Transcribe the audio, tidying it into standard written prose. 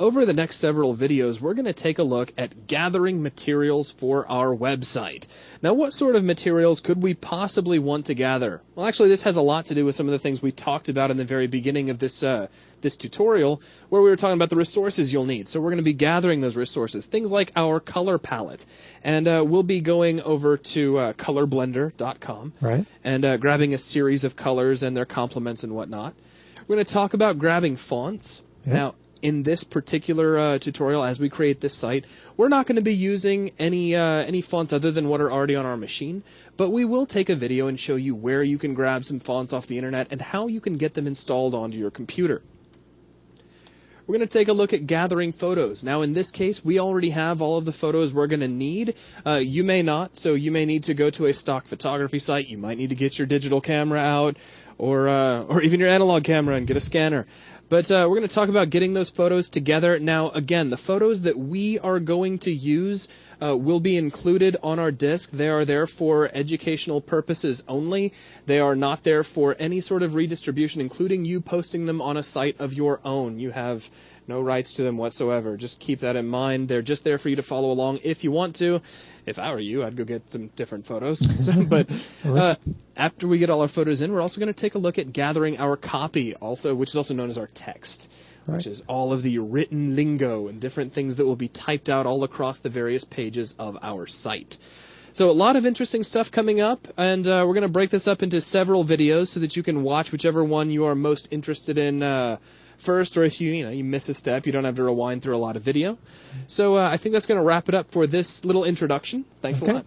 over the next several videos, we're going to take a look at gathering materials for our website. Now, what sort of materials could we possibly want to gather? Well, actually, this has a lot to do with some of the things we talked about in the very beginning of this tutorial, where we were talking about the resources you'll need. So we're going to be gathering those resources, things like our color palette. And we'll be going over to colorblender.com right, and grabbing a series of colors and their complements and whatnot. We're going to talk about grabbing fonts. Yep. Now, in this particular tutorial, as we create this site, we're not going to be using any fonts other than what are already on our machine, but we will take a video and show you where you can grab some fonts off the internet and how you can get them installed onto your computer. We're going to take a look at gathering photos. Now, in this case, we already have all of the photos we're going to need. You may not, so you may need to go to a stock photography site. You might need to get your digital camera out or even your analog camera and get a scanner. But we're going to talk about getting those photos together. Now, again, the photos that we are going to use will be included on our disk. They are there for educational purposes only. They are not there for any sort of redistribution, including you posting them on a site of your own. You have no rights to them whatsoever. Just keep that in mind. They're just there for you to follow along if you want to. If I were you, I'd go get some different photos. But after we get all our photos in, we're also going to take a look at gathering our copy, which is also known as our text, right, which is all of the written lingo and different things that will be typed out all across the various pages of our site. So a lot of interesting stuff coming up, and we're going to break this up into several videos so that you can watch whichever one you are most interested in first, or if you miss a step, you don't have to rewind through a lot of video. So I think that's going to wrap it up for this little introduction. Thanks a lot.